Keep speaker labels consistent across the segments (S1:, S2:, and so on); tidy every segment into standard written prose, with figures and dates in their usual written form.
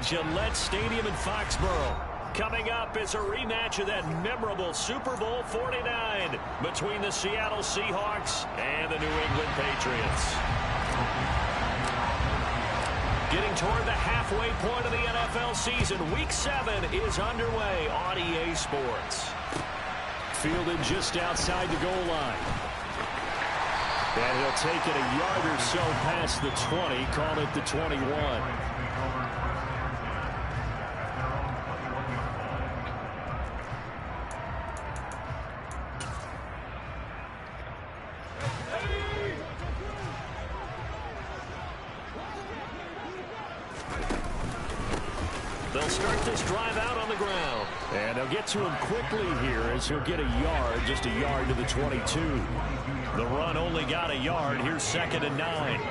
S1: Gillette Stadium in Foxborough. Coming up is a rematch of that memorable Super Bowl 49 between the Seattle Seahawks and the New England Patriots. Getting toward the halfway point of the NFL season, Week 7 is underway on EA Sports. Fielded just outside the goal line. And he'll take it a yard or so past the 20, call it the 21. They'll start this drive out on the ground. And they'll get to him quickly here as he'll get a yard, just a yard to the 22. The run only got a yard. Here's 2nd and 9.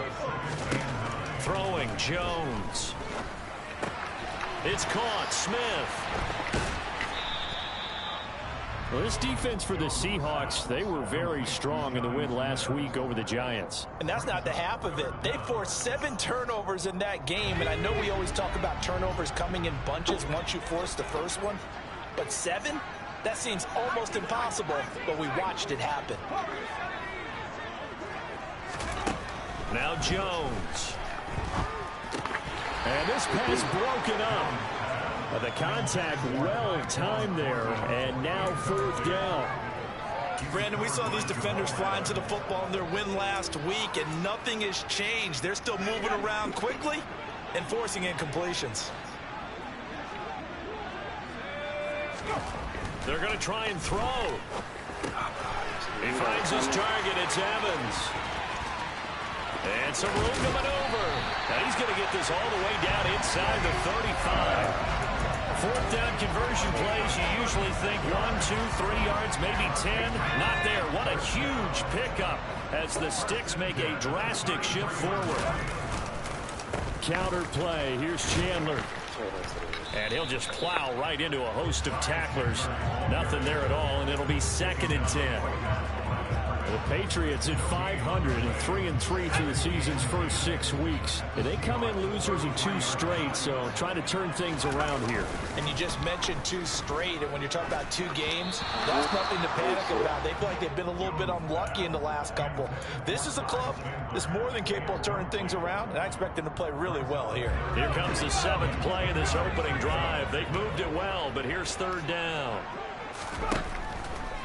S1: Throwing Jones. It's caught. Smith. Well, this defense for the Seahawks, they were very strong in the win last week over the Giants.
S2: And that's not the half of it. They forced 7 turnovers in that game, and I know we always talk about turnovers coming in bunches once you force the first one, but 7? That seems almost impossible, but we watched it happen.
S1: Now Jones. And this pass broken up. The contact well timed there, and now 4th down.
S2: Brandon, we saw these defenders flying to the football in their win last week, and nothing has changed. They're still moving around quickly and forcing incompletions.
S1: They're going to try and throw. He finds his target. It's Evans. And some room to maneuver. Now he's going to get this all the way down inside the 35. 4th down conversion plays, you usually think 1, 2, 3 yards, maybe 10. Not there. What a huge pickup as the Sticks make a drastic shift forward. Counter play. Here's Chandler. And he'll just plow right into a host of tacklers. Nothing there at all, and it'll be 2nd and 10. The Patriots at 500 and 3-3 through the season's first 6 weeks. And they come in losers in 2 straight, so trying to turn things around here.
S2: And you just mentioned 2 straight, and when you're talking about 2 games, that's nothing to panic about. They feel like they've been a little bit unlucky in the last couple. This is a club that's more than capable of turning things around, and I expect them to play really well here.
S1: Here comes the 7th play of this opening drive. They've moved it well, but here's 3rd down.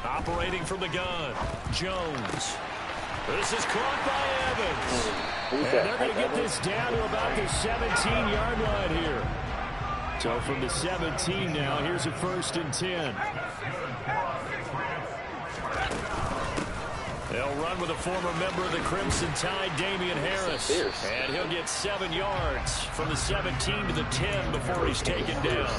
S1: Operating from the gun, Jones. This is caught by Evans. And they're going to get this down to about the 17-yard line here. So from the 17 now, here's a 1st and 10. They'll run with a former member of the Crimson Tide, Damian Harris. And he'll get 7 yards from the 17 to the 10 before he's taken down.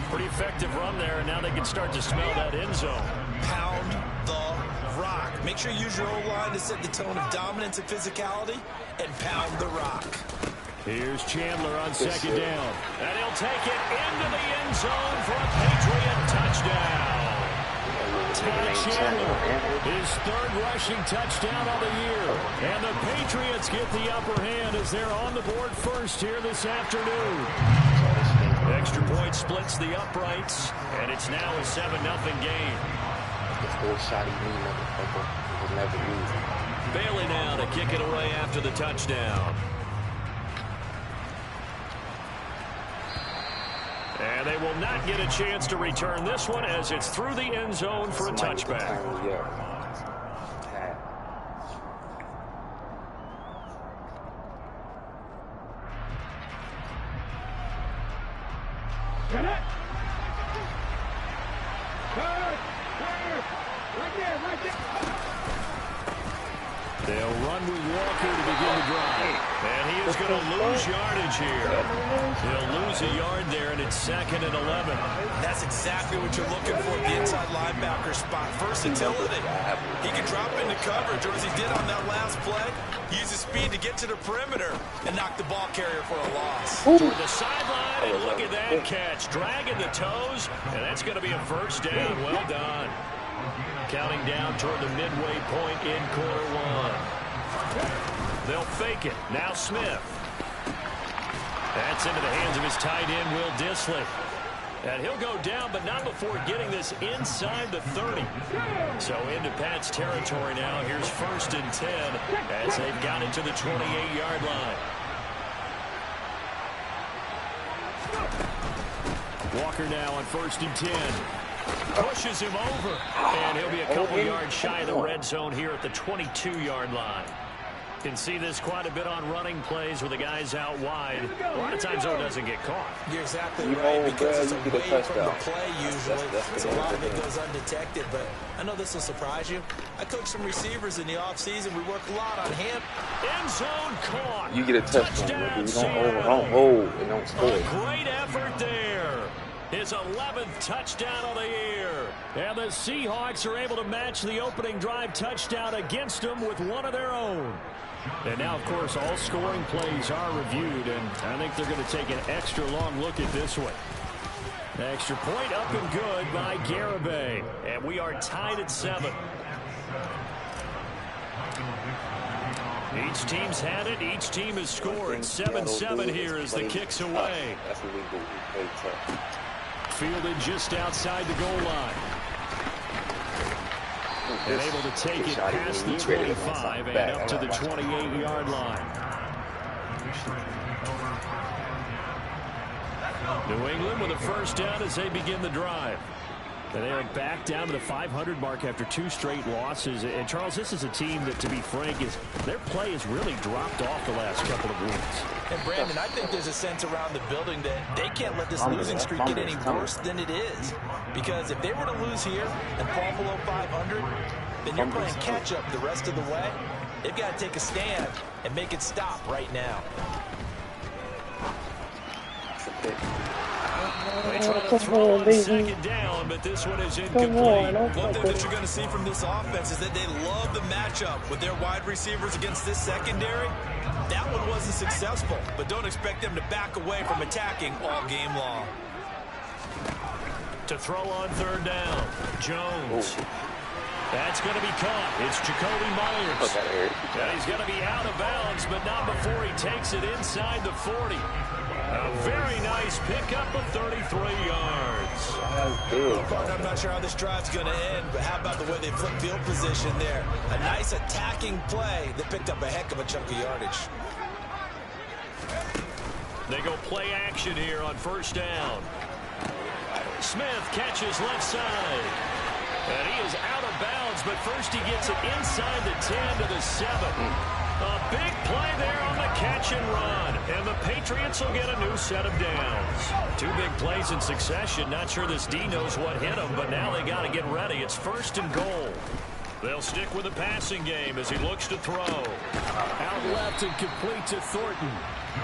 S1: Pretty effective run there, and now they can start to smell that end zone.
S2: Pound the rock. Make sure you use your O-line to set the tone of dominance and physicality, and pound the rock.
S1: Here's Chandler on 2nd down. And he'll take it into the end zone for a Patriot touchdown. Ty Chandler, his 3rd rushing touchdown of the year. And the Patriots get the upper hand as they're on the board first here this afternoon. Extra point splits the uprights, and it's now a 7-0 game. Bailey now to kick it away after the touchdown. And they will not get a chance to return this one as it's through the end zone for a touchback. They'll run with Walker to begin the drive. And he is going to lose yardage here. He'll lose a yard there, and it's 2nd and 11.
S2: That's exactly what you're looking for, the inside linebacker spot. Versatility. He can drop into coverage, or as he did on that last play, use his speed to get to the perimeter and knock the ball carrier for a loss.
S1: Toward the sideline, and look at that catch. Dragging the toes, and that's going to be a 1st down. Well done. Counting down toward the midway point in quarter 1. They'll fake it. Now Smith. That's into the hands of his tight end, Will Dissly. And he'll go down, but not before getting this inside the 30. So into Pat's territory now. Here's 1st and 10 as they've got it to the 28-yard line. Walker now on 1st and 10. Pushes him over. And he'll be a couple yards shy of the red zone here at the 22-yard line. Can see this quite a bit on running plays with the guys out wide. A lot of times, though, it doesn't get caught.
S2: You're exactly right, because it's away from the play usually. So a lot of it goes undetected, but I know this will surprise you. I coach some receivers in the offseason. We work a lot on hand.
S1: End zone caught.
S3: You get a touchdown. You don't hold and don't score.
S1: A great effort there. His 11th touchdown of the year. And the Seahawks are able to match the opening drive touchdown against them with one of their own. And now, of course, all scoring plays are reviewed, and I think they're going to take an extra long look at this one. Extra point up and good by Garibay. And we are tied at 7. Each team's had it. Each team has scored. 7-7 here as the kick's away.
S3: That's what we do. We play tough.
S1: Fielded just outside the goal line. And able to take it past the 25 and up to the 28-yard line. New England with a 1st down as they begin the drive. And they are back down to the 500 mark after 2 straight losses. And, Charles, this is a team that, to be frank, their play has really dropped off the last couple of weeks.
S2: And, Brandon, I think there's a sense around the building that they can't let this losing streak get any worse than it is. Because if they were to lose here and fall below 500, then you're playing catch-up the rest of the way. They've got to take a stand and make it stop right now.
S1: They try to throw on 2nd down, but this one is incomplete.
S2: One thing that you're going to see from this offense is that they love the matchup with their wide receivers against this secondary. That one wasn't successful, but don't expect them to back away from attacking all game long.
S1: To throw on 3rd down, Jones. That's going to be caught. It's Jacoby Myers. And he's going to be out of bounds, but not before he takes it inside the 40. A very nice pickup of 33 yards.
S2: I'm not sure how this drive's going to end, but how about the way they flip field position there? A nice attacking play that picked up a heck of a chunk of yardage.
S1: They go play action here on 1st down. Smith catches left side. And he is out of bounds, but first he gets it inside the 10 to the 7. A big play there on the catch and run. And the Patriots will get a new set of downs. 2 big plays in succession. Not sure this D knows what hit him, but now they got to get ready. It's 1st and goal. They'll stick with the passing game as he looks to throw. Out left and complete to Thornton.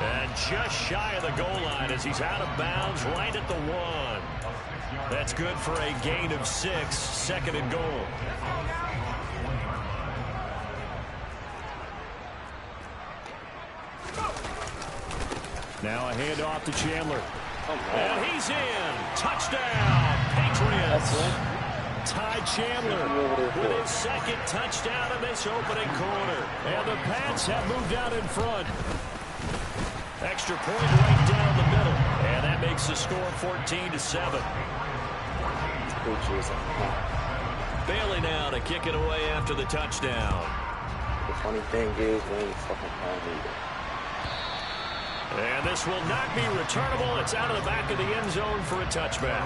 S1: And just shy of the goal line as he's out of bounds right at the 1. That's good for a gain of 6, 2nd and goal. Now a handoff to Chandler. And he's in. Touchdown, Patriots. Ty Chandler with his 2nd touchdown in this opening quarter. And the Pats have moved out in front. Extra point right down the middle. And that makes the score 14-7. Bailey now to kick it away after the touchdown.
S3: The funny thing is, we ain't fucking playing either.
S1: And this will not be returnable. It's out of the back of the end zone for a touchback.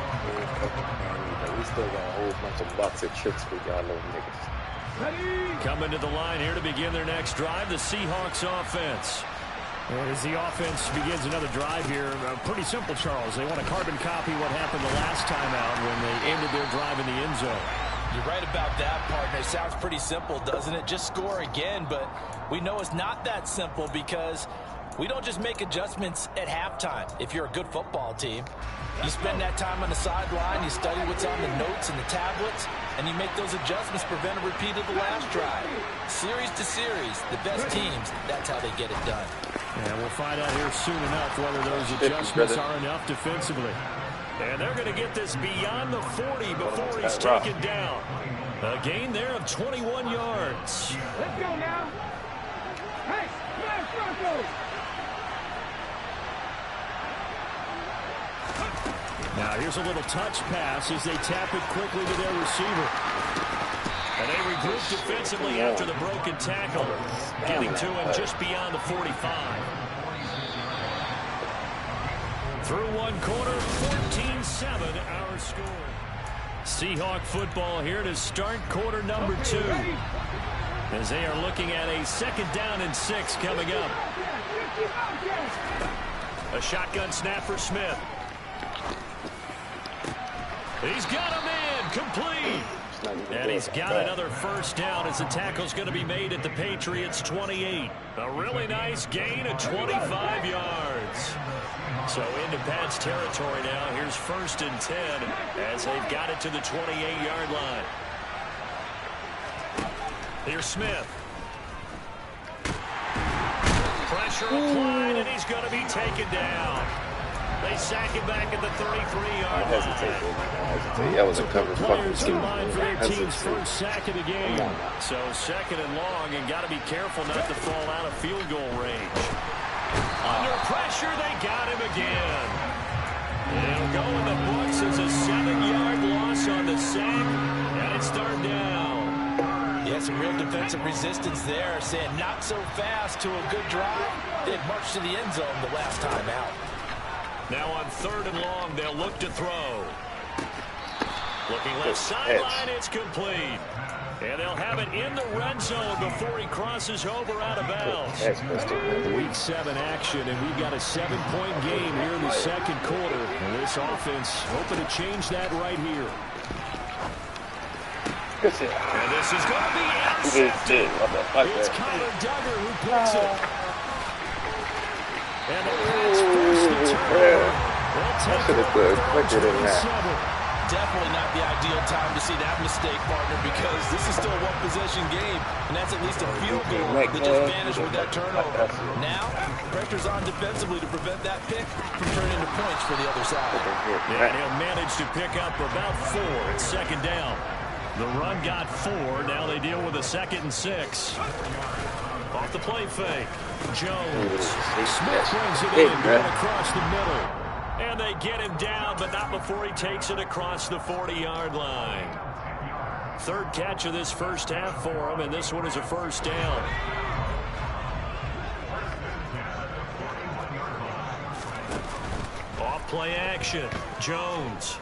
S3: We still got a whole bunch of bucks and tricks for y'all little niggas.
S1: Coming to the line here to begin their next drive, the Seahawks offense. And as the offense begins another drive here, pretty simple, Charles. They want to carbon copy what happened the last time out when they ended their drive in the end zone.
S2: You're right about that, partner. It sounds pretty simple, doesn't it? Just score again, but we know it's not that simple because we don't just make adjustments at halftime. If you're a good football team, you spend that time on the sideline, you study what's on the notes and the tablets, and you make those adjustments, prevent a repeat of the last drive. Series to series, the best teams, that's how they get it done.
S1: And we'll find out here soon enough whether those adjustments are enough defensively. And they're going to get this beyond the 40 before he's taken down. A gain there of 21 yards.
S4: Let's go now. Hey, smash Broncos.
S1: Now here's a little touch pass as they tap it quickly to their receiver. And they regroup defensively after the broken tackle, getting to him just beyond the 45. Through one quarter, 14-7 our score. Seahawk football here to start quarter number 2. As they are looking at a 2nd down and 6 coming up. A shotgun snap for Smith. He's got him in, complete. And he's got another 1st down as the tackle's going to be made at the Patriots' 28. A really nice gain of 25 yards. So into Pat's territory now. Here's 1st and 10 as they've got it to the 28-yard line. Here's Smith. Pressure applied, and he's going to be taken down. They sack him back at the 33-yard line.
S3: That was a cover fucking team.
S1: For their team's first sack of the game. So 2nd and long, and got to be careful not to fall out of field goal range. Under pressure, they got him again. They'll go in the books as a 7-yard loss on the sack, and it's 3rd down.
S2: Yeah, some real defensive resistance there, saying not so fast to a good drive. They'd marched to the end zone the last time out.
S1: Now on 3rd and long, they'll look to throw. Looking left sideline, it's complete. And they'll have it in the red zone before he crosses over out of bounds. Week 7 action, and we've got a 7-point game here in the 2nd quarter. And this offense hoping to change that right here. And this is going to be intercepted. It's Connor Duggar who picks it. And the Pats force the turnover. They'll take it quicker than that.
S2: Definitely not the ideal time to see that mistake, partner, because this is still a one-possession game, and that's at least a field goal that just vanished with that turnover. Now, pressure's on defensively to prevent that pick from turning into points for the other side.
S1: Yeah, and he'll manage to pick up about 4 at 2nd down. The run got 4. Now they deal with a 2nd and 6. Off the play fake. Jones. Smith brings it in, going across the middle. And they get him down, but not before he takes it across the 40-yard line. 3rd catch of this first half for him, and this one is a 1st down. Off play action. Jones.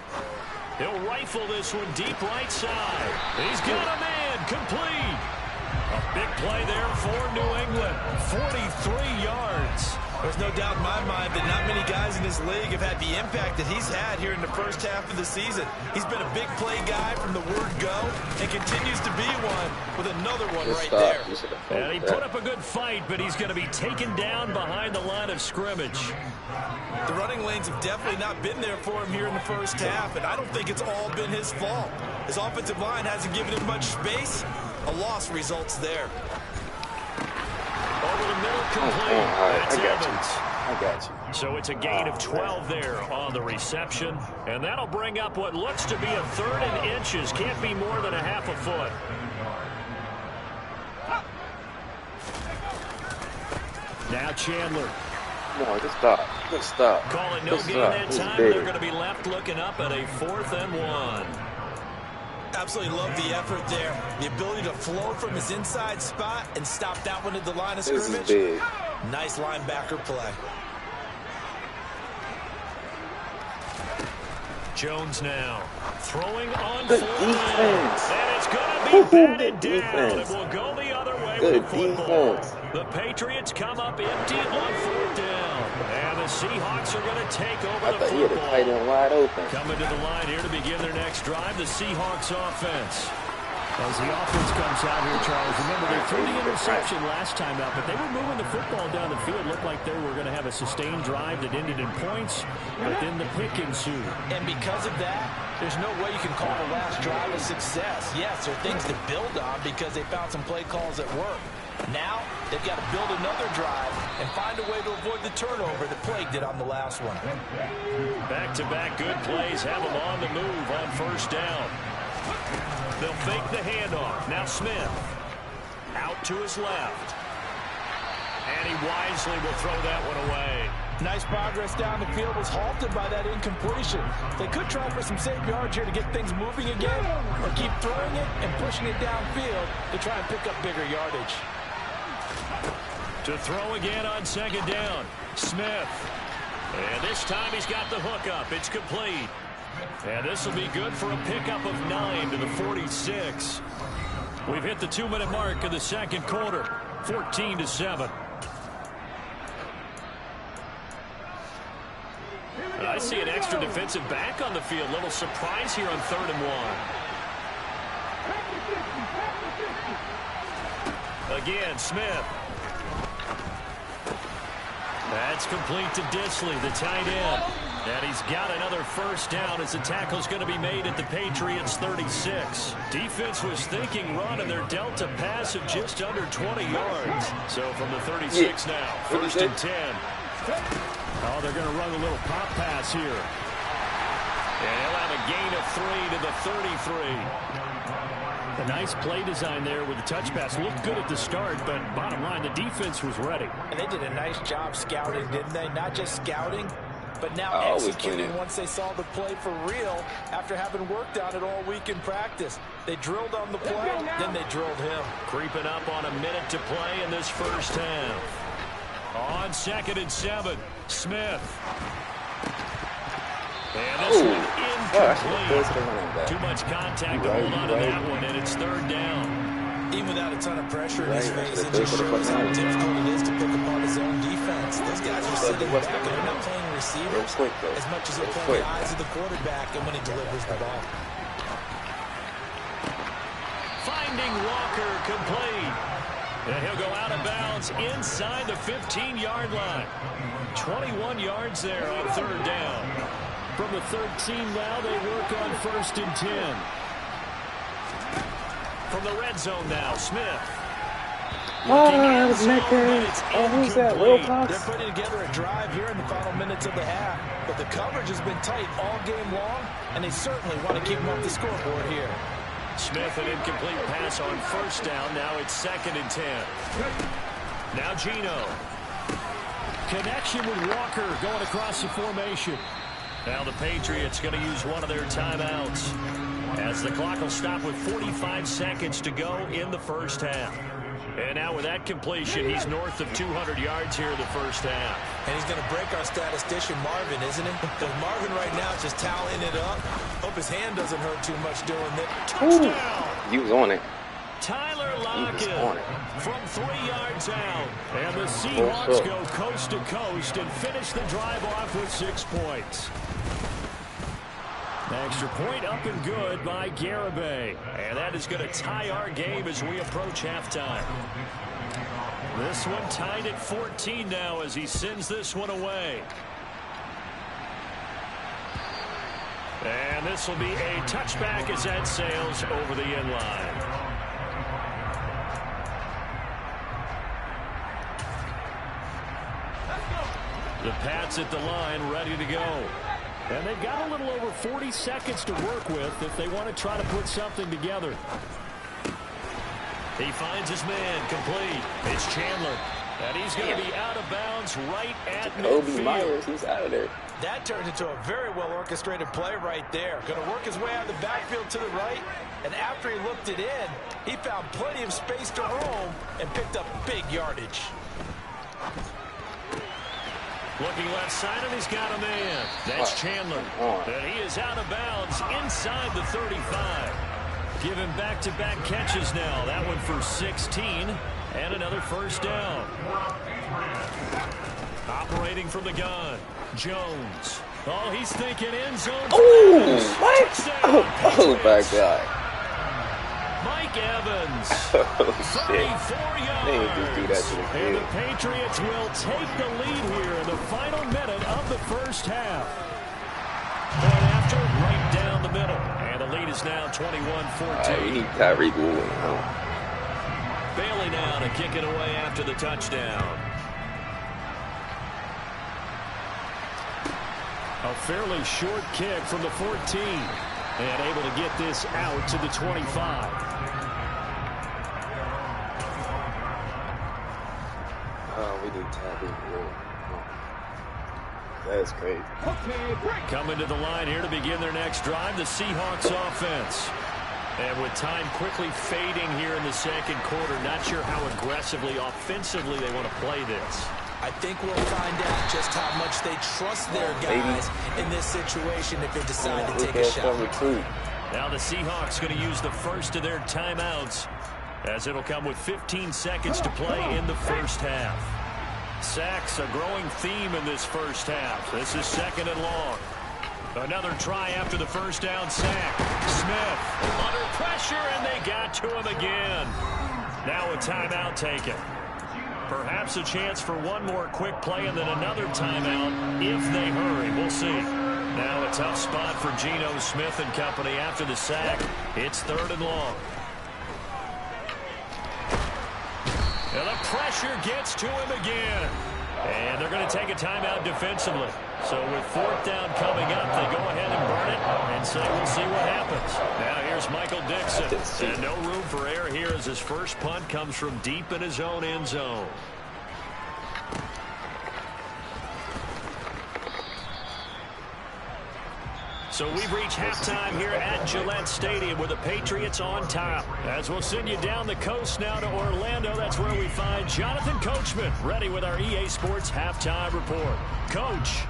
S1: He'll rifle this one deep right side. He's got a man complete. A big play there for New England. 43 yards.
S2: There's no doubt in my mind that not many guys in this league have had the impact that he's had here in the first half of the season. He's been a big play guy from the word go and continues to be one with another one right there.
S1: And he put up a good fight, but he's going to be taken down behind the line of scrimmage.
S2: The running lanes have definitely not been there for him here in the first half, and I don't think it's all been his fault. His offensive line hasn't given him much space. A loss results there.
S1: Over the middle, complete. That's Evans.
S3: I got you.
S1: So it's a gain of 12 there on the reception. And that'll bring up what looks to be a 3rd and inches. Can't be more than a half a foot. Now Chandler.
S3: No, just stop. Just stop.
S1: Calling no gain that time. They're going to be left looking up at a 4th and 1.
S2: Absolutely love the effort there. The ability to flow from his inside spot and stop that one at the line of scrimmage.
S3: This is big.
S2: Nice linebacker play.
S1: Jones now throwing on
S3: Good
S1: 4th
S3: defense.
S1: down. And it's going to be batted down. It will go the other way
S3: Good
S1: with the football.
S3: defense.
S1: The Patriots come up empty on 4th down. And the Seahawks are going to take over
S3: I
S1: the
S3: thought he had a tight
S1: football.
S3: end wide open.
S1: Coming to the line here to begin their next drive, the Seahawks offense. As the offense comes out here, Charles, remember they threw the interception last time out, but they were moving the football down the field. Looked like they were going to have a sustained drive that ended in points, but then the pick ensued.
S2: And because of that, there's no way you can call the last drive a success. Yes, there are things to build on because they found some play calls that work. Now, they've got to build another drive and find a way to avoid the turnover that plagued it on the last one.
S1: Back-to-back good plays have them on the move on 1st down. They'll fake the handoff. Now Smith out to his left. And he wisely will throw that one away.
S2: Nice progress down the field was halted by that incompletion. They could try for some safe yards here to get things moving again, or keep throwing it and pushing it downfield to try and pick up bigger yardage.
S1: To throw again on second down, Smith. And this time he's got the hook up. It's complete. And this will be good for a pickup of 9 to the 46. We've hit the 2-minute mark of the second quarter, 14-7. I see an extra defensive back on the field. Little surprise here on 3rd and 1. Again, Smith. That's complete to Disley, the tight end. And he's got another first down as the tackle's going to be made at the Patriots' 36. Defense was thinking run, and they're dealt a pass of just under 20 yards. So from the 36 now, 1st and 10. Oh, they're going to run a little pop pass here. And he'll have a gain of 3 to the 33. A nice play design there with the touch pass. Looked good at the start, but bottom line, the defense was ready.
S2: And they did a nice job scouting, didn't they? Not just scouting, but now executing once they saw the play for real after having worked on it all week in practice. They drilled on the play, then they drilled him.
S1: Creeping up on a minute to play in this first half. On 2nd and 7, Smith. And this one incomplete. Too much contact to hold on to that one, and it's 3rd down.
S2: Even without a ton of pressure in his face, it just shows how difficult it is to pick apart his own defense. Those guys are sitting back, and they're not playing receiver as much as they're playing the eyes of the quarterback and when he delivers the ball.
S1: Finding Walker complete. And he'll go out of bounds inside the 15-yard line. 21 yards there on 3rd down. From the 13 now, they work on 1st and 10. From the red zone now, Smith.
S3: Who's that? Will Cox?
S2: They're putting together a drive here in the final minutes of the half. But the coverage has been tight all game long, and they certainly want to keep them off the scoreboard here.
S1: Smith, an incomplete pass on 1st down. Now it's 2nd and 10. Now Geno. Connection with Walker going across the formation. Now the Patriots going to use one of their timeouts as the clock will stop with 45 seconds to go in the first half. And now with that completion, he's north of 200 yards here in the first half.
S2: And he's going to break our statistician Marvin, isn't he? Because Marvin right now is just toweling it up. Hope his hand doesn't hurt too much doing that.
S1: Touchdown!
S3: He was on it.
S1: Tyler Lockett from 3 yards out. And the Seahawks go coast to coast and finish the drive off with 6 points. Extra point up and good by Garibay. And that is going to tie our game as we approach halftime. This one tied at 14 now as he sends this one away. And this will be a touchback as that sails over the end line. The Pats at the line ready to go. And they've got a little over 40 seconds to work with if they want to try to put something together. He finds his man complete. It's Chandler. And he's going to be out of bounds right at midfield.
S3: Myers, he's out of there.
S2: That turned into a very well-orchestrated play right there. Going to work his way out of the backfield to the right. And after he looked it in, he found plenty of space to roam and picked up big yardage.
S1: Looking left side, and he's got a man. That's Chandler. And he is out of bounds inside the 35. Giving back-to-back catches now. That one for 16 and another first down. Operating from the gun, Jones. Oh, he's thinking end zone.
S3: Oh, what? Oh, my God.
S1: Mike Evans.
S3: Oh, shit.
S1: 34 yards.
S3: They didn't just do that to the
S1: And
S3: field.
S1: the Patriots will take the lead here in the final minute of the first half. Point after, right down the middle. And the lead is now 21-14.
S3: You need Tyreek Woolen.
S1: Bailey now to kick it away after the touchdown. A fairly short kick from the 14. And able to get this out to the 25.
S3: We need Tyreek Woolen. That's crazy.
S1: Coming to the line here to begin their next drive, the Seahawks offense. And with time quickly fading here in the second quarter, not sure how aggressively, offensively they want to play this.
S2: I think we'll find out just how much they trust their guys in this situation if they decide to take a shot.
S1: Now the Seahawks going to use the first of their timeouts, as it'll come with 15 seconds to play in the first half. Sacks, a growing theme in this first half. This is second and long. Another try after the first down sack. Smith under pressure, and they got to him again. Now a timeout taken. Perhaps a chance for one more quick play and then another timeout if they hurry. We'll see. Now a tough spot for Geno Smith and company after the sack. It's third and long. And the pressure gets to him again. And they're going to take a timeout defensively. So with fourth down coming up, they go ahead and burn it and say we'll see what happens. Now here's Michael Dixon. And no room for error here as his first punt comes from deep in his own end zone. So we've reached halftime here at Gillette Stadium with the Patriots on top. As we'll send you down the coast now to Orlando, that's where we find Jonathan Coachman ready with our EA Sports Halftime Report. Coach.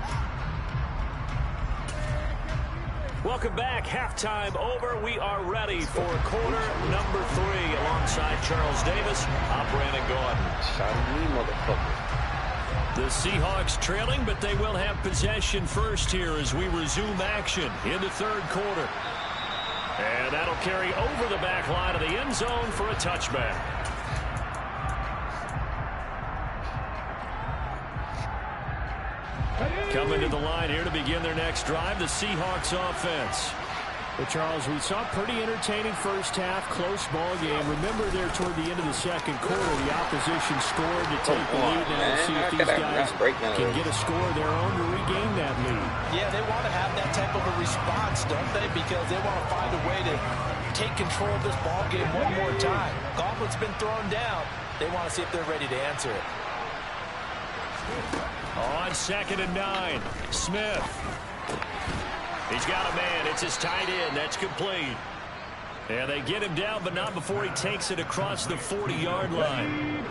S1: Welcome back. Halftime over. We are ready for quarter number 3 alongside Charles Davis. I'm Brandon Gordon.
S3: Shot me, motherfucker.
S1: The Seahawks trailing, but they will have possession first here as we resume action in the third quarter. And that'll carry over the back line of the end zone for a touchback. Coming to the line here to begin their next drive, the Seahawks offense.
S4: Well, Charles, we saw a pretty entertaining first half, close ball game. Remember there toward the end of the second quarter, the opposition scored to take the lead. Now we'll see if these guys can get a score of their own to regain that lead.
S2: Yeah, they want to have that type of a response, don't they? Because they want to find a way to take control of this ball game one more time. Gauntlet's been thrown down. They want to see if they're ready to answer it.
S1: On 2nd and 9, Smith. He's got a man. It's his tight end. That's complete. And they get him down, but not before he takes it across the 40-yard line.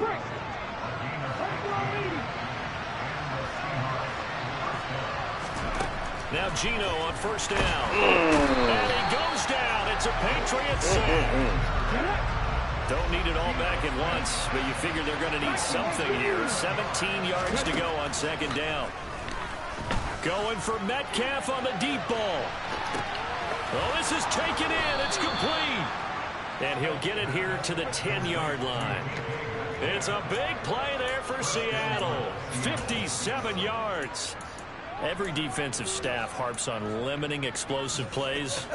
S1: Now Geno on first down. And he goes down. It's a Patriots sack. Don't need it all back at once, but you figure they're going to need something here. 17 yards to go on 2nd down. Going for Metcalf on the deep ball. Oh, this is taken in. It's complete. And he'll get it here to the 10-yard line. It's a big play there for Seattle. 57 yards. Every defensive staff harps on limiting explosive plays.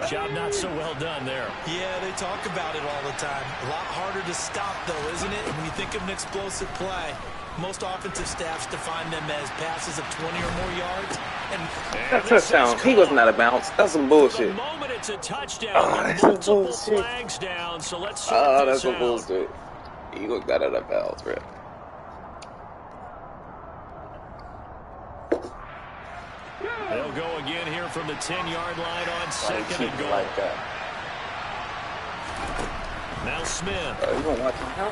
S1: Job not so well done there.
S2: Yeah, they talk about it all the time. A lot harder to stop, though, isn't it? When you think of an explosive play, most offensive staffs define them as passes of 20 or more yards. And
S3: That's a touchdown. He wasn't out of bounds. That's some bullshit.
S1: The moment it's a touchdown,
S3: that's
S1: multiple
S3: bullshit.
S1: flags down, so let's sort
S3: That's
S1: this
S3: some
S1: out.
S3: bullshit. Eagles got out of bounds, bro.
S1: They'll go again here from the 10-yard line on 2nd and goal.
S3: Like that.
S1: Now Smith.
S3: You don't watch him now?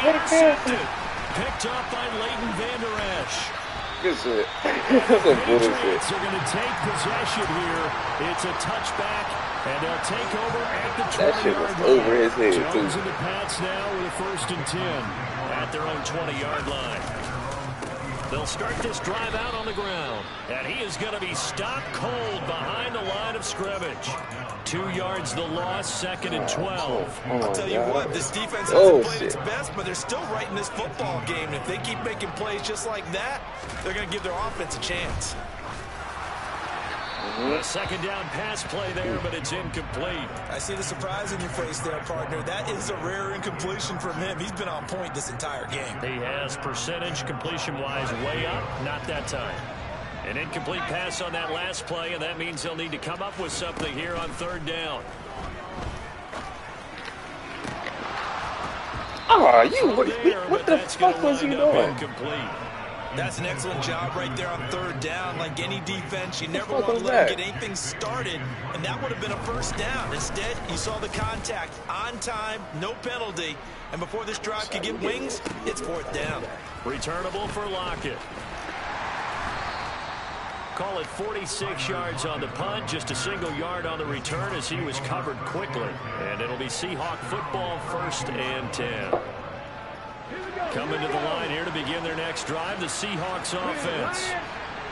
S1: Intercepted. Picked up by Leighton Vander Esch.
S3: Good shit. That's some bullshit.
S1: Patriots are going to take possession here. It's a touchback, and they'll take over at the 20-yard line.
S3: That shit was over his head, too.
S1: Jones in the Pats now with a 1st and 10 at their own 20-yard line. They'll start this drive out on the ground, and he is going to be stopped cold behind the line of scrimmage. 2 yards the loss, 2nd and 12.
S2: I'll tell you what, this defense hasn't played its best, but they're still right in this football game. If they keep making plays just like that, they're going to give their offense a chance.
S1: A 2nd down pass play there, but it's incomplete.
S2: I see the surprise in your face there, partner. That is a rare incompletion from him. He's been on point this entire game.
S1: He has percentage completion-wise way up, not that time. An incomplete pass on that last play, and that means he'll need to come up with something here on 3rd down.
S3: Oh, what the fuck was you doing?
S1: Incomplete.
S2: That's an excellent job right there on third down. Like any defense, you never want to let him get anything started, and that would have been a first down. Instead, you saw the contact on time, no penalty, and before this drive could get wings, it's fourth down.
S1: Returnable for Lockett. Call it 46 yards on the punt, just a single yard on the return as he was covered quickly. And it'll be Seahawk football, 1st and 10. Coming to the line here to begin their next drive, the Seahawks offense.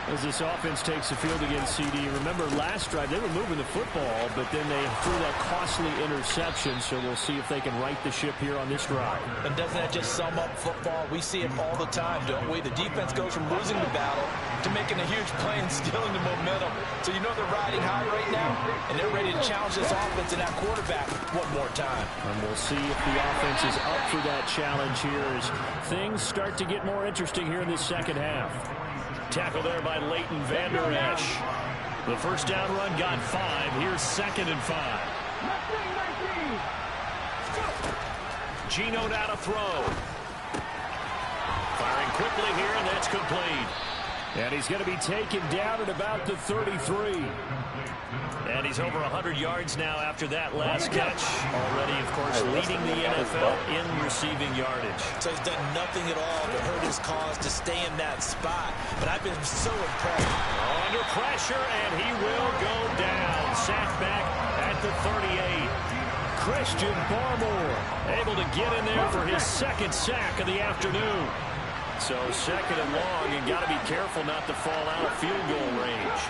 S1: As this offense takes the field against CD, remember last drive they were moving the football, but then they threw that costly interception, so we'll see if they can right the ship here on this drive.
S2: And doesn't that just sum up football? We see it all the time, don't we? The defense goes from losing the battle to making a huge play and stealing the momentum. So you know they're riding high right now, and they're ready to challenge this offense and that quarterback one more time.
S4: And we'll see if the offense is up for that challenge here as things start to get more interesting here in this second half. Tackle there by Leighton Vander Esch. The first down run got 5. Here's 2nd and 5. Geno now to throw. Firing quickly here, and that's complete. And he's going to be taken down at about the 33. And he's over 100 yards now after that last catch. Already, of course, leading the NFL in receiving yardage.
S2: So he's done nothing at all to hurt his cause to stay in that spot. But I've been so impressed.
S1: Under pressure, and he will go down. Sacked back at the 38. Christian Barmore able to get in there for his 2nd sack of the afternoon. So 2nd and long, and got to be careful not to fall out of field goal range.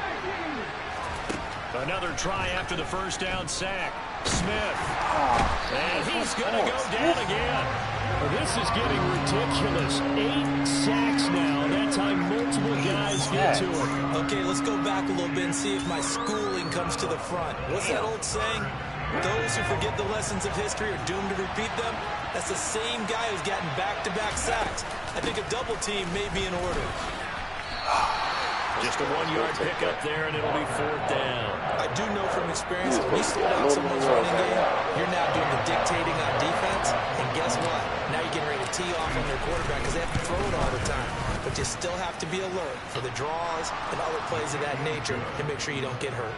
S1: Another try after the first down sack. Smith. And he's going to go down again.
S4: This is getting ridiculous. 8 sacks now. That time multiple guys get to him.
S2: Okay, let's go back a little bit and see if my schooling comes to the front. What's that old saying? Those who forget the lessons of history are doomed to repeat them. That's the same guy who's gotten back-to-back sacks. I think a double team may be in order.
S1: Just a 1-yard pickup there, and it'll be 4th down.
S2: I do know from experience, when you slow down someone's running game, you're now doing the dictating on defense, and guess what? Now you're getting ready to tee off on their quarterback because they have to throw it all the time. But you still have to be alert for the draws and other plays of that nature to make sure you don't get hurt.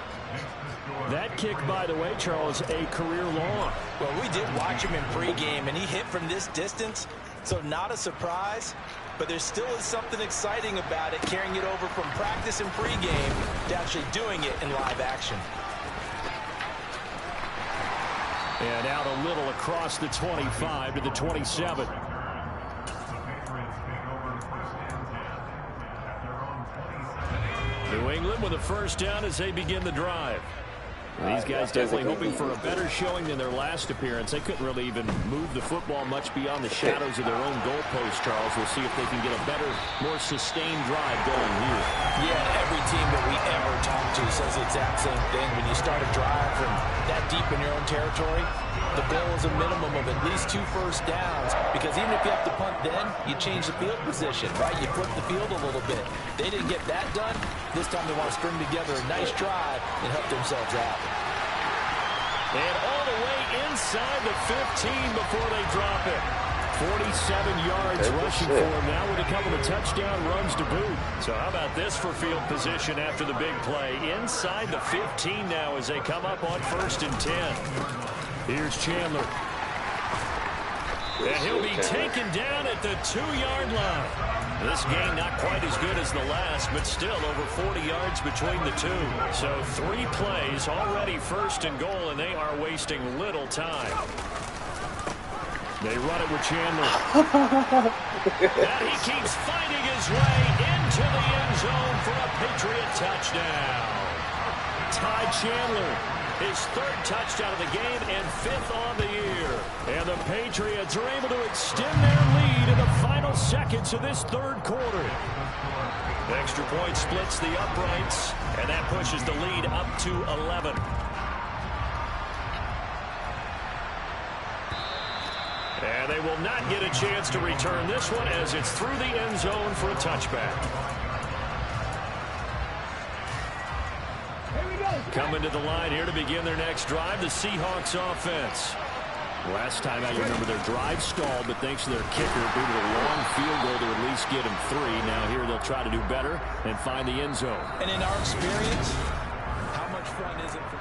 S4: That kick, by the way, Charles, a career long.
S2: Well, we did watch him in pregame, and he hit from this distance, so not a surprise. But there still is something exciting about it, carrying it over from practice and pregame to actually doing it in live action.
S4: And out a little across the 25 to the 27. New England with a first down as they begin the drive. These guys definitely hoping for a better showing than their last appearance. They couldn't really even move the football much beyond the shadows of their own goalpost, Charles. We'll see if they can get a better, more sustained drive going here.
S2: Yeah, every team that we ever talk to says the exact same thing. When you start a drive from that deep in your own territory, the goal is a minimum of at least 2 first downs, because even if you have to punt then, you change the field position, right? You flip the field a little bit. They didn't get that done. This time they want to string together a nice drive and help themselves out.
S1: And all the way inside the 15 before they drop it. 47 yards rushing for him now with a couple of touchdown runs to boot. So how about this for field position after the big play? Inside the 15 now as they come up on 1st and 10. Here's Chandler. And he'll be taken down at the 2-yard line. This game not quite as good as the last, but still over 40 yards between the two. So 3 plays, already 1st and goal, and they are wasting little time. They run it with Chandler. And he keeps fighting his way into the end zone for a Patriot touchdown. Ty Chandler, his 3rd touchdown of the game and 5th on the year. And the Patriots are able to extend their lead in the final seconds of this 3rd quarter. Extra point splits the uprights, and that pushes the lead up to 11. And they will not get a chance to return this one as it's through the end zone for a touchback. Coming to the line here to begin their next drive, the Seahawks offense.
S4: Last time out, you remember their drive stalled, but thanks to their kicker, due to the long field goal to at least get him 3. Now here they'll try to do better and find the end zone.
S2: And in our experience, how much fun is it for...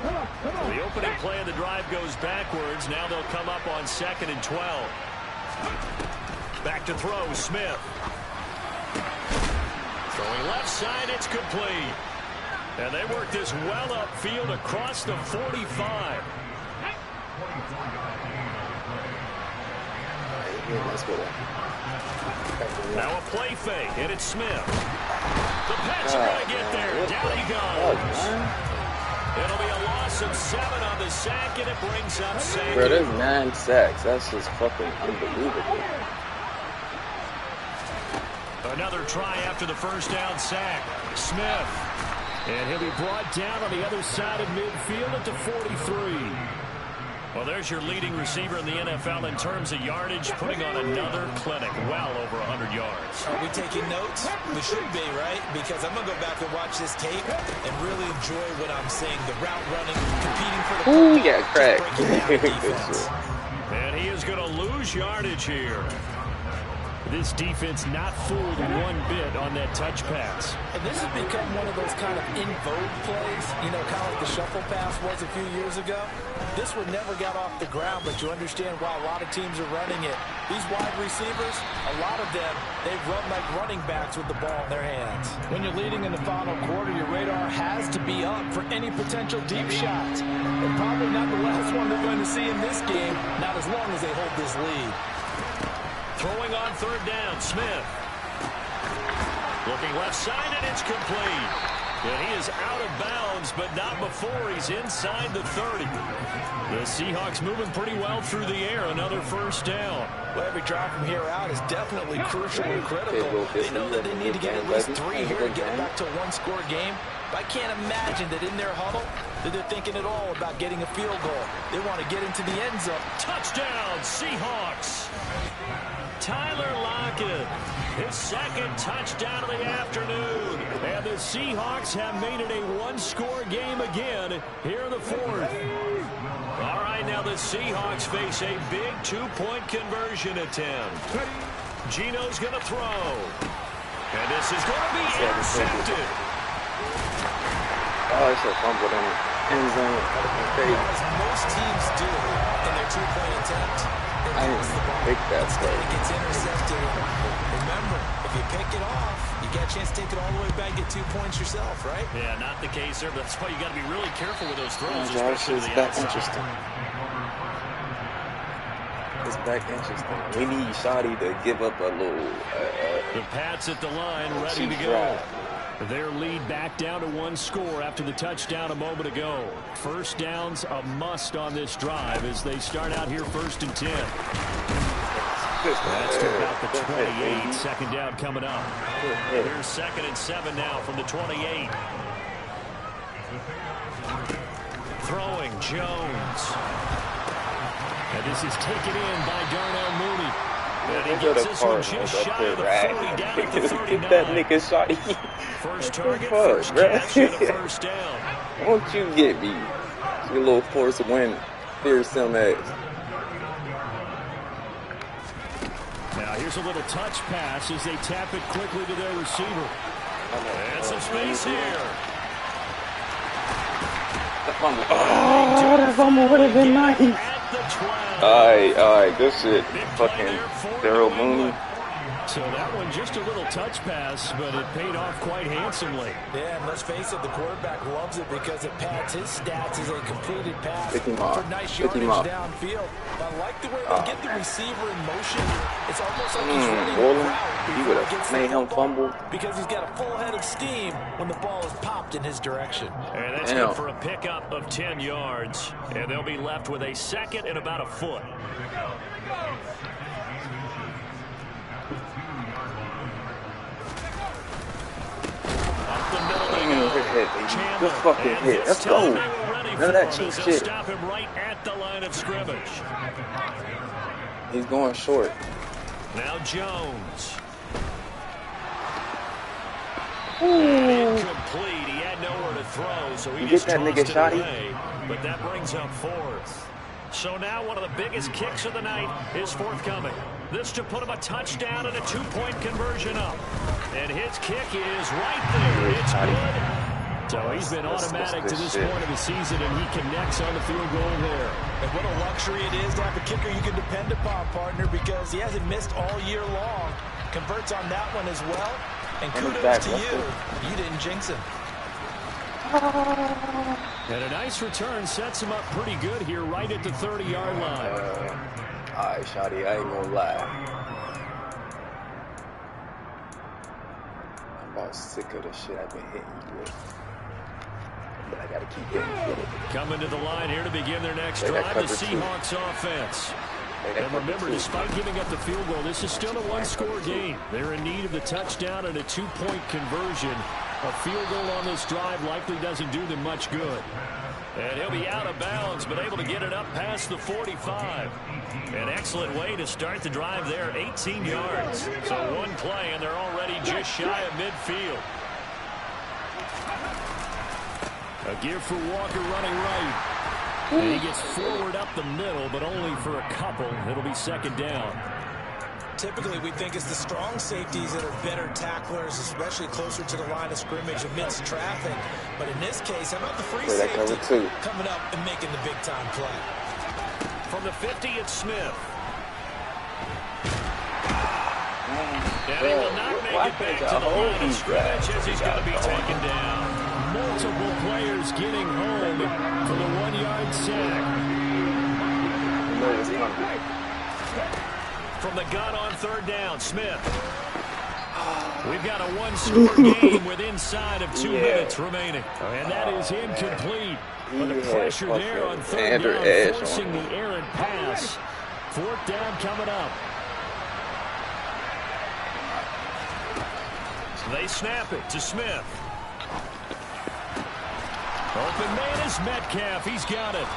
S1: The opening play of the drive goes backwards. Now they'll come up on 2nd and 12. Back to throw, Smith. Throwing left side, it's complete. And they work this well upfield across the 45. Now a play fake, and it's Smith. The Pats are going to get there. Down he goes. It'll be a loss of 7 on the sack, and it brings up safety.
S3: Bro, there's 9 sacks. That's just fucking unbelievable.
S1: Another try after the first down sack. Smith.
S4: And he'll be brought down on the other side of midfield at the 43.
S1: Well, there's your leading receiver in the NFL in terms of yardage, putting on another clinic, well over 100 yards.
S2: Are we taking notes? We should be, right? Because I'm going to go back and watch this tape and really enjoy what I'm seeing. The route running, competing for the football.
S3: Ooh, yeah, crack.
S1: And he is going to lose yardage here.
S4: This defense not fooled one bit on that touch pass.
S2: And this has become one of those kind of in vogue plays, you know, kind of like the shuffle pass was a few years ago. This one never got off the ground, but you understand why a lot of teams are running it. These wide receivers, a lot of them, they run like running backs with the ball in their hands. When you're leading in the final quarter, your radar has to be up for any potential deep shots. And probably not the last one they're going to see in this game, not as long as they hold this lead.
S1: Throwing on 3rd down, Smith. Looking left side, and it's complete. And he is out of bounds, but not before he's inside the 30. The Seahawks moving pretty well through the air. Another first down.
S2: Well, every drive from here out is definitely crucial and critical. They know that they need to get at least 3 here to get back to a one-score game. But I can't imagine that in their huddle that they're thinking at all about getting a field goal. They want to get into the end zone.
S1: Touchdown, Seahawks. Tyler Lockett, his 2nd touchdown of the afternoon.
S4: And the Seahawks have made it a one-score game again here in the 4th.
S1: All right, now the Seahawks face a big 2-point conversion attempt. Gino's going to throw. And this is going to be intercepted.
S3: Oh, it's a fumble in the end zone.
S2: As most teams do in their 2-point attempt,
S3: I didn't pick that play.
S2: It gets intercepted. Remember, if you pick it off, you get a chance to take it all the way back, get 2 points yourself, right?
S1: Yeah, not the case there. That's why you got to be really careful with those throws.
S3: Josh is back interesting. It's back interesting. We need Shoddy to give up a little.
S1: The Pats at the line, ready to go.
S4: Their lead back down to 1 score after the touchdown a moment ago. First down's a must on this drive as they start out here 1st and 10. That's to about the 28. 2nd down coming up.
S1: Here's 2nd and 7 now from the 28. Throwing Jones.
S4: And this is taken in by Darnell Mooney.
S1: And he gets this one just shy of the 40 down at the 39.
S3: That nigga shot.
S1: First target, first catch, and a first down.
S3: Won't you get me? Your little force win. Fearsome ass.
S4: Now here's a little touch pass as they tap it quickly to their receiver.
S1: And some space here.
S3: The fumble. Oh, that fumble would have been nice. Alright, good shit. Fucking Daryl Mooney.
S4: So that one just a little touch pass, but it paid off quite handsomely.
S2: Yeah, and let's face it, the quarterback loves it because it pads his stats as a completed pass for nice yardage downfield. I like the way they get the receiver in motion. It's almost like he's running a route.
S3: He would have made him fumble.
S2: Because he's got a full head of steam when the ball is popped in his direction.
S1: And that's good for a pickup of 10 yards. And they'll be left with a 2nd and about a foot.
S3: Good fucking hit. Let's go. None of that cheap shit.
S1: Stop him right at the line of scrimmage.
S3: He's going short.
S1: Now Jones.
S3: Ooh.
S1: Incomplete. He had no nowhere to throw, so he
S3: You
S1: just
S3: get that
S1: tossed
S3: nigga
S1: it
S3: shotty?
S1: away. But that brings up fourth. So now one of the biggest kicks of the night is forthcoming. This to put him a touchdown and a 2-point conversion up. And his kick is right there. It's good. So he's been automatic to this point of the season, and he connects on the field goal there.
S2: And what a luxury it is to have a kicker you can depend upon, partner, because he hasn't missed all year long. Converts on that one as well. And kudos to you. You didn't jinx him.
S4: And a nice return sets him up pretty good here right at the 30-yard line.
S3: All right, Shotty, I ain't gonna lie. I'm about sick of the shit I've been hitting you with. But I gotta keep hitting you with it.
S1: Coming to the line here to begin their next drive, the Seahawks offense. And remember, despite giving up the field goal, this is still a one-score game. They're in need of the touchdown and a 2-point conversion. A field goal on this drive likely doesn't do them much good. And he'll be out of bounds, but able to get it up past the 45. An excellent way to start the drive there, 18 yards. So one play, and they're already just shy of midfield. A give for Walker running right. And he gets forward up the middle, but only for a couple. It'll be second down.
S2: Typically, we think it's the strong safeties that are better tacklers, especially closer to the line of scrimmage amidst traffic. But in this case, how about the free safety coming up and making the big-time play?
S1: From the 50, it's Smith. And he will not make it back to the line of scrimmage as he's going to be taken down.
S4: Multiple players getting home for the 1-yard sack.
S1: From the gun on third down, Smith. We've got a one-score game with inside of 2 minutes remaining. And that is incomplete. But the pressure there on third down, forcing the errant pass. Fourth down coming up. So they snap it to Smith. Open man is Metcalf. He's got it.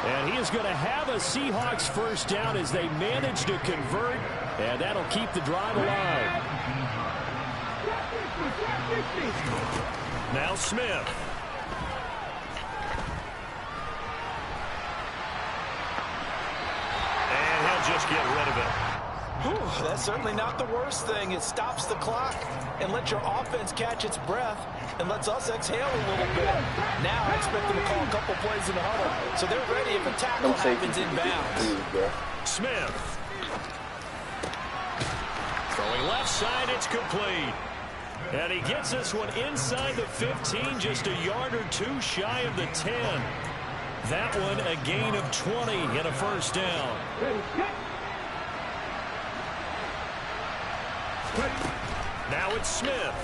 S1: And he is going to have a Seahawks first down as they manage to convert. And that'll keep the drive alive. Now Smith. And he'll just get rid of it.
S2: Whew, that's certainly not the worst thing. It stops the clock and lets your offense catch its breath and lets us exhale a little bit. Now I expect them to call a couple plays in the huddle, so they're ready if a tackle happens inbounds.
S1: Smith. Throwing left side, it's complete. And he gets this one inside the 15, just a yard or two shy of the 10. That one a gain of 20 and a first down. Now it's Smith.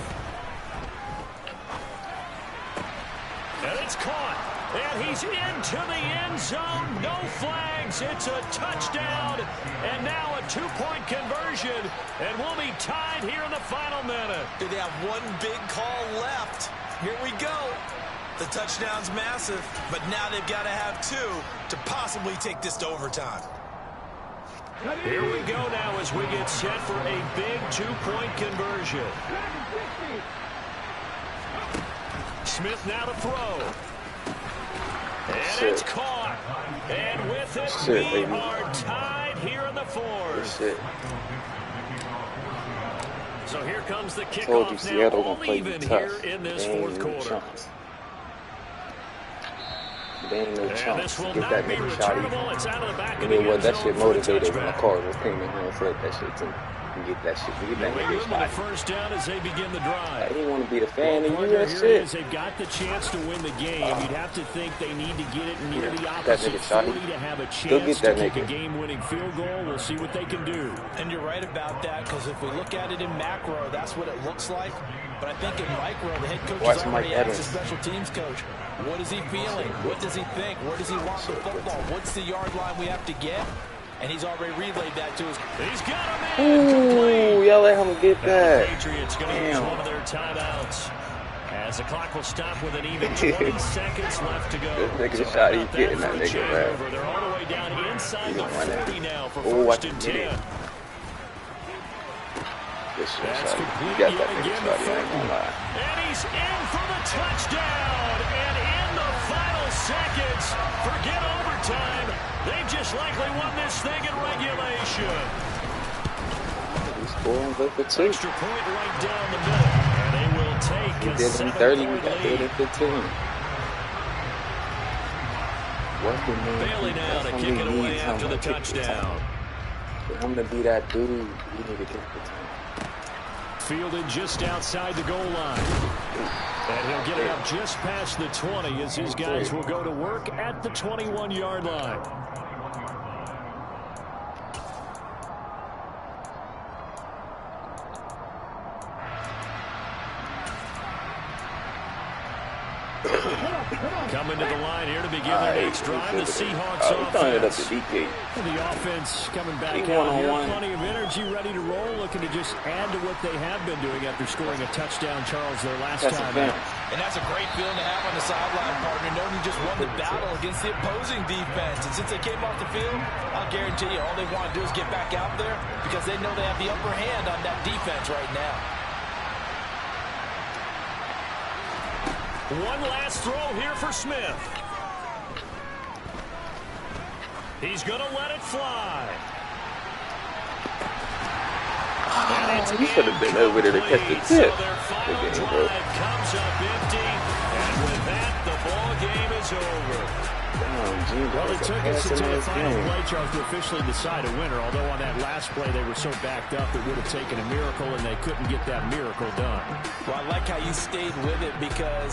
S1: And it's caught. And he's into the end zone. No flags. It's a touchdown. And now a 2-point conversion. And we'll be tied here in the final minute.
S2: They have one big call left. Here we go. The touchdown's massive, but now they've got to have 2 to possibly take this to overtime.
S1: Here we go now as we get set for a big 2-point conversion. Smith now to throw. And it's caught. And with it, we are tied here in the fourth. So here comes the kickoff now, all even here in this fourth quarter.
S3: They ain't no chance.
S1: Get
S3: that nigga shotty.
S1: It's out of the back of
S3: the what that shit motivated when the Cardinals came in here and said that shit to me. Get that shit. Get that nigga shotty.
S1: First down as they begin the drive.
S3: I didn't want to be the fan of you and shit.
S4: They've got the chance to win the game. You'd have to think they need to get it near the opposite 40 to have a chance to kick a game-winning field goal. We'll see what they can do.
S2: And you're right about that, because if we look at it in macro, that's what it looks like. But I think in micro, the head coach has already asked the special teams coach, what is he feeling? What does he think? Where does he want the football? What's the yard line we have to get? And he's already relayed that to us.
S1: He's got him in.
S3: Ooh, y'all let him get that.
S1: The Patriots going to use one of their timeouts. As the clock will stop with an even 20 seconds left to go.
S3: This nigga shot, he's getting that nigga back.
S1: They're all the way down inside the 40 now for first and 10.
S3: this shit,
S1: That's
S3: Shotty.
S1: complete.
S3: You got that
S1: Yet
S3: nigga,
S1: again,
S3: Shotty. I ain't gonna lie.
S1: and he's in for the touchdown. And in the final seconds, forget overtime. They just likely won this thing in regulation.
S3: He's scoring with the 2.
S1: Extra point right down the middle. And they will take
S3: He
S1: a
S3: did in 30. We
S1: 7-point
S3: got
S1: lead.
S3: it in 15.
S1: Bailey now to kick it away after the touchdown.
S3: For him to be that dude, he need to kick the time.
S1: Fielded just outside the goal line. And he'll get it up just past the 20 as his guys will go to work at the 21-yard line. Coming to the line here to begin their next drive, the Seahawks offense. The offense coming back out here, plenty of energy, ready to roll, looking to just add to what they have been doing after scoring a touchdown, Charles, their last time out.
S2: And that's a great feeling to have on the sideline, partner, knowing you just won the battle against the opposing defense. And since they came off the field, I'll guarantee you all they want to do is get back out there because they know they have the upper hand on that defense right now.
S1: One last throw here for Smith. He's going to let it fly.
S3: He should have been over there to catch the tip.
S1: So their final drive comes up empty, and with that, the ball game is over. Well, it took us until the final play, Charles, to officially decide a winner, although on that last play they were so backed up it would have taken a miracle, and they couldn't get that miracle done.
S2: Well, I like how you stayed with it because